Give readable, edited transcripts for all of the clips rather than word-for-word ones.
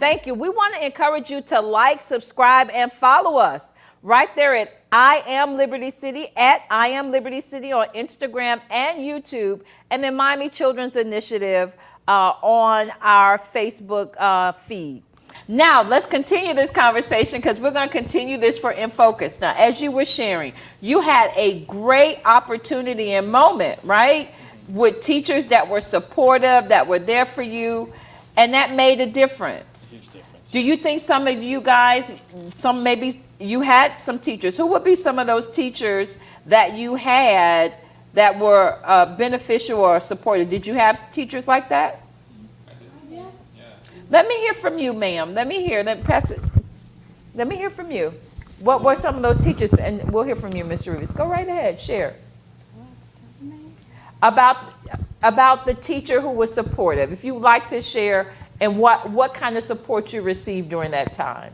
Thank you. We want to encourage you to like, subscribe, and follow us right there at I Am Liberty City, at I Am Liberty City on Instagram and YouTube, and then Miami Children's Initiative on our Facebook feed. Now, let's continue this conversation because we're going to continue this for In Focus. Now, as you were sharing, you had a great opportunity and moment, right? With teachers that were supportive, that were there for you, and that made a difference. Huge difference. Do you think some of you guys, maybe you had some teachers, who would be some of those teachers that you had that were beneficial or supportive? Did you have teachers like that? Let me hear from you, ma'am. Let me hear. Let me hear from you. What were some of those teachers? And we'll hear from you, Mr. Rivas. Go right ahead. Share. About the teacher who was supportive. If you'd like to share, and what kind of support you received during that time.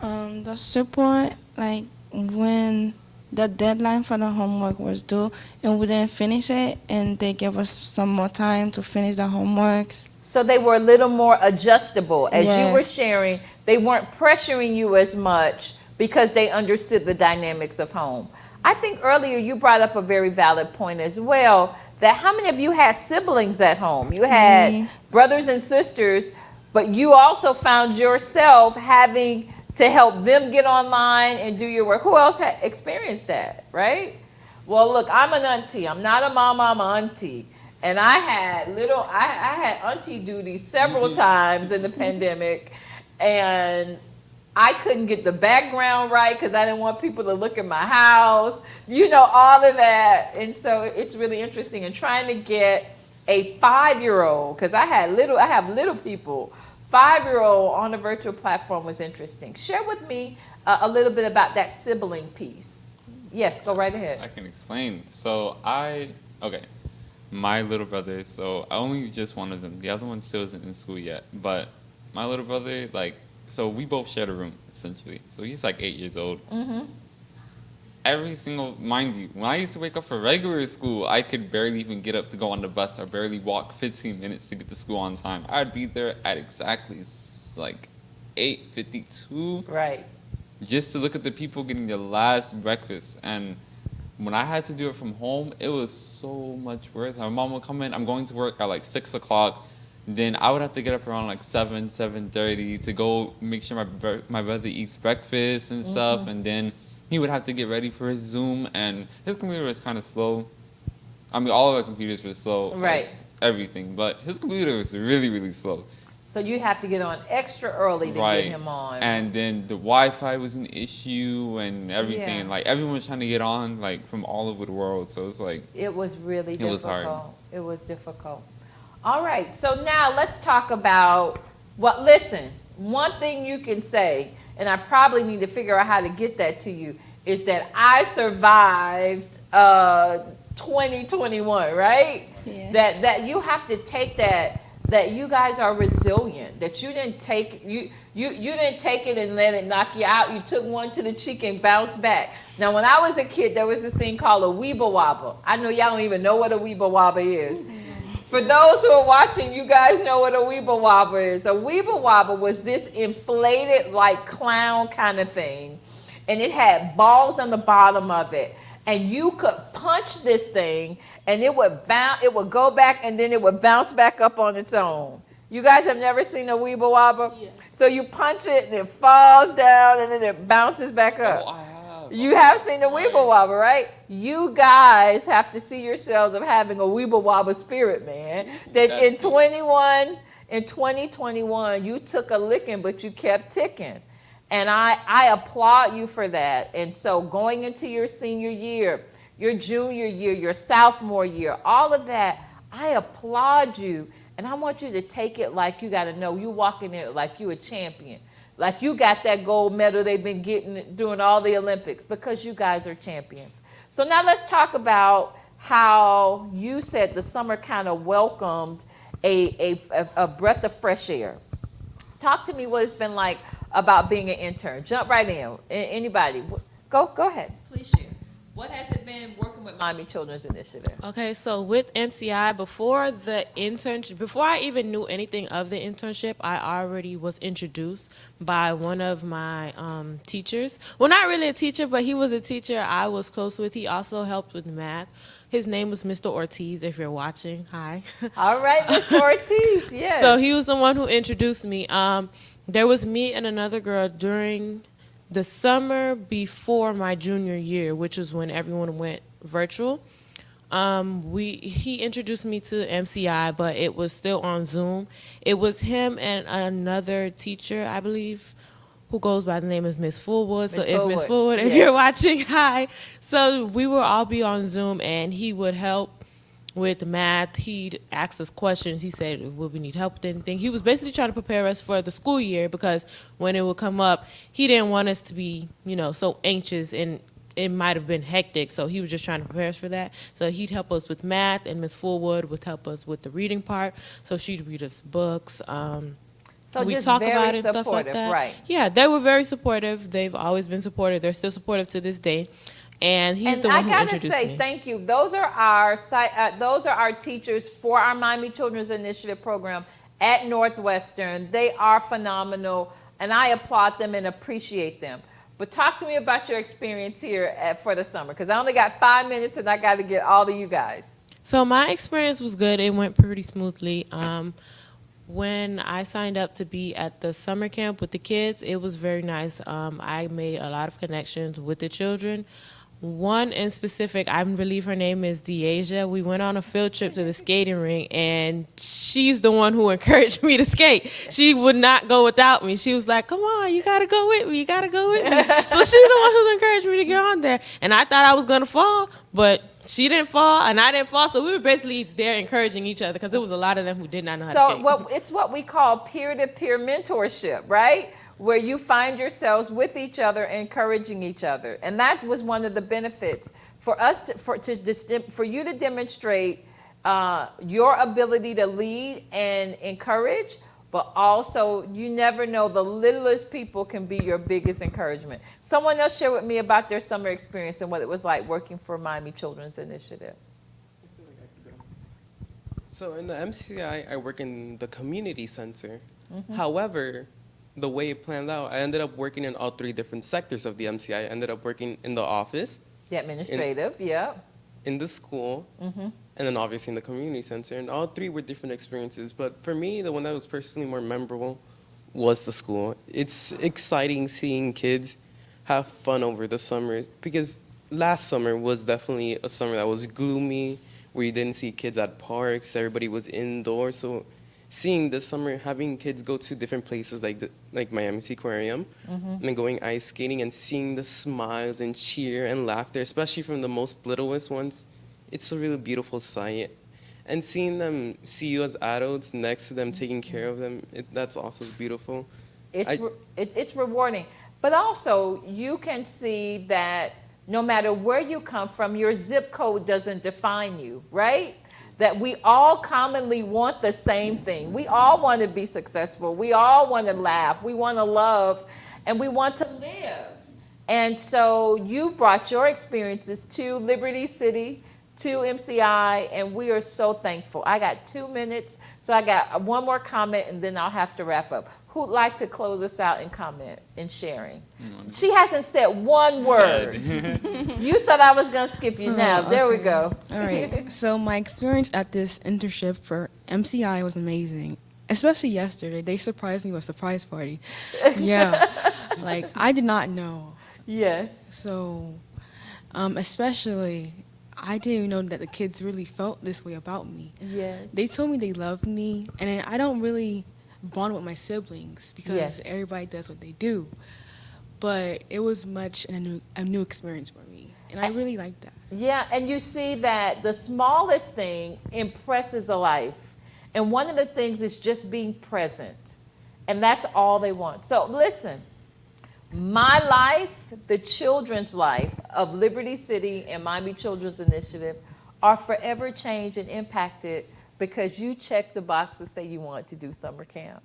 The support, like when the deadline for the homework was due and we didn't finish it, and they gave us some more time to finish the homeworks. So they were a little more adjustable. As Yes. you were sharing, they weren't pressuring you as much because they understood the dynamics of home. I think earlier you brought up a very valid point as well, that how many of you had siblings at home? You had brothers and sisters, but you also found yourself having to help them get online and do your work. Who else had experienced that, right? Well, look, I'm an auntie. I'm not a mama, I'm an auntie. And I had auntie duties several times in the pandemic, and I couldn't get the background right because I didn't want people to look at my house, all of that. And so it's really interesting. And trying to get a 5-year-old, because I have little people, 5-year-old on a virtual platform was interesting. Share with me a little bit about that sibling piece. Yes, go right ahead. I can explain. So my little brother, so I only just one of them. The other one still isn't in school yet. But my little brother, so we both shared a room, essentially. So he's 8 years old. Mm-hmm. Mind you, when I used to wake up for regular school, I could barely even get up to go on the bus or barely walk 15 minutes to get to school on time. I'd be there at exactly 8:52. Right. Just to look at the people getting their last breakfast. And when I had to do it from home, it was so much worse. My mom would come in, I'm going to work at 6 o'clock. Then I would have to get up around 7:30 to go make sure my brother eats breakfast and stuff. And then he would have to get ready for his Zoom, and his computer was kind of slow. I mean, all of our computers were slow. Right. Everything. But his computer was really, really slow. So you have to get on extra early to get him on. And then the Wi-Fi was an issue and everything. Yeah. Everyone was trying to get on from all over the world. So it's it was really difficult. It was hard. It was difficult. All right. So now let's talk about listen, one thing you can say, and I probably need to figure out how to get that to you, is that I survived 2021, right? Yes. That you have to take that you guys are resilient, that you didn't take you didn't take it and let it knock you out. You took one to the cheek and bounced back. Now, when I was a kid, there was this thing called a weeble wobble. I know y'all don't even know what a weeble wobble is. For those who are watching, you guys know what a weeble wobble is. A weeble wobble was this inflated clown kind of thing, and it had balls on the bottom of it, and you could punch this thing and it would go back, and then it would bounce back up on its own. You guys have never seen a weeble wobble? Yeah. So you punch it and it falls down and then it bounces back up. Oh, I have. You have seen the weeble wobble, right? You guys have to see yourselves of having a weeble wobble spirit, man. That in 2021, you took a licking, but you kept ticking. And I applaud you for that. And so going into your senior year, your junior year, your sophomore year, all of that, I applaud you. And I want you to take it like you got to know you walking in like you a champion. Like you got that gold medal they've been getting during all the Olympics, because you guys are champions. So now let's talk about how you said the summer kind of welcomed a breath of fresh air. Talk to me what it's been like about being an intern. Jump right in. Anybody? Go ahead. Please share. What has it been working with Miami Children's Initiative? Okay, so with MCI, before I even knew anything of the internship, I already was introduced by one of my teachers. Well, not really a teacher, but he was a teacher I was close with. He also helped with math. His name was Mr. Ortiz, if you're watching. Hi. All right, Mr. Ortiz, yes. So he was the one who introduced me. There was me and another girl during the summer before my junior year, which was when everyone went virtual. He introduced me to MCI, but it was still on Zoom. It was him and another teacher, I believe, who goes by the name of Miss Fullwood. So if Miss Fullwood, if you're watching, hi. So we would all be on Zoom, and he would help with math. He'd ask us questions. He said, would we need help with anything? He was basically trying to prepare us for the school year, because when it would come up, he didn't want us to be, so anxious, and it might have been hectic. So he was just trying to prepare us for that. So he'd help us with math, and Miss Fullwood would help us with the reading part. So she'd read us books. So we just talk very about it and stuff like supportive, that. right. Yeah, they were very supportive. They've always been supportive. They're still supportive to this day. And he's the one who introduced me. I gotta say, thank you. Those are our teachers for our Miami Children's Initiative program at Northwestern. They are phenomenal, and I applaud them and appreciate them. But talk to me about your experience here for the summer, because I only got 5 minutes, and I got to get all of you guys. So my experience was good. It went pretty smoothly. When I signed up to be at the summer camp with the kids, it was very nice. I made a lot of connections with the children. One in specific, I believe her name is Deasia. We went on a field trip to the skating rink, and she's the one who encouraged me to skate. She would not go without me. She was like, come on, you got to go with me. You got to go with me. So she's the one who encouraged me to get on there. And I thought I was going to fall, but she didn't fall, and I didn't fall. So we were basically there encouraging each other, because there was a lot of them who did not know how to skate. So it's what we call peer-to-peer mentorship, right? Where you find yourselves with each other, encouraging each other. And that was one of the benefits for us for you to demonstrate your ability to lead and encourage, but also you never know, the littlest people can be your biggest encouragement. Someone else share with me about their summer experience and what it was like working for Miami Children's Initiative. So in the MCI, I work in the community center. However, the way it planned out, I ended up working in all 3 different sectors of the MCI. I ended up working in the office, The administrative, in the school, and then obviously in the community center. And all 3 were different experiences. But for me, the one that was personally more memorable was the school. It's exciting seeing kids have fun over the summer, because last summer was definitely a summer that was gloomy, where you didn't see kids at parks, everybody was indoors. So seeing this summer, having kids go to different places like Miami Aquarium, and then going ice skating and seeing the smiles and cheer and laughter, especially from the most littlest ones, it's a really beautiful sight. And seeing them see you as adults next to them, taking care of them, that's also beautiful. It's rewarding. But also, you can see that no matter where you come from, your zip code doesn't define you, right? That we all commonly want the same thing. We all want to be successful. We all want to laugh. We want to love, and we want to live. And so you brought your experiences to Liberty City, to MCI, and we are so thankful. I got 2 minutes, so I got one more comment, and then I'll have to wrap up. Who'd like to close us out in comment and sharing? She hasn't said one word. You thought I was going to skip you now. There we go. All right. So my experience at this internship for MCI was amazing, especially yesterday. They surprised me with a surprise party. Yeah. Like, I did not know. Yes. So, especially, I didn't even know that the kids really felt this way about me. Yes. They told me they loved me, and then I don't really bond with my siblings because everybody does what they do. But it was a new experience for me, and I really liked that. Yeah, and you see that the smallest thing impresses a life. And one of the things is just being present. And that's all they want. So listen, my life, the children's life of Liberty City and Miami Children's Initiative are forever changed and impacted because you check the box to say you want to do summer camp.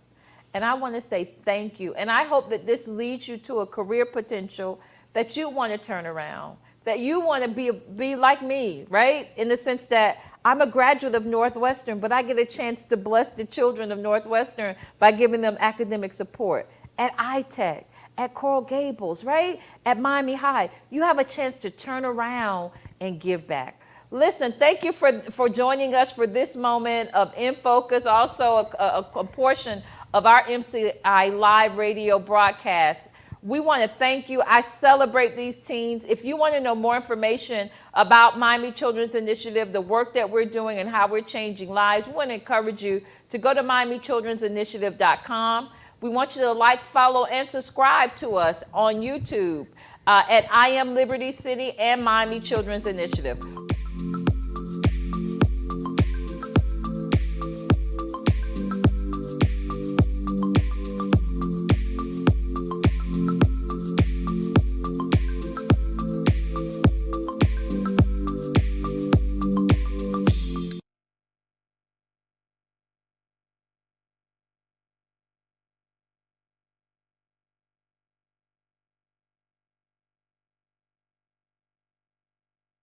And I want to say thank you. And I hope that this leads you to a career potential that you want to turn around, that you want to be like me, right? In the sense that I'm a graduate of Northwestern, but I get a chance to bless the children of Northwestern by giving them academic support. At iTech, at Coral Gables, right? At Miami High, you have a chance to turn around and give back. Listen, thank you for joining us for this moment of In Focus, also a portion of our MCI live radio broadcast. We want to thank you. I celebrate these teens. If you want to know more information about Miami Children's Initiative, the work that we're doing and how we're changing lives, we want to encourage you to go to MiamiChildren'sInitiative.com. We want you to like, follow, and subscribe to us on YouTube at I Am Liberty City and Miami Children's Initiative.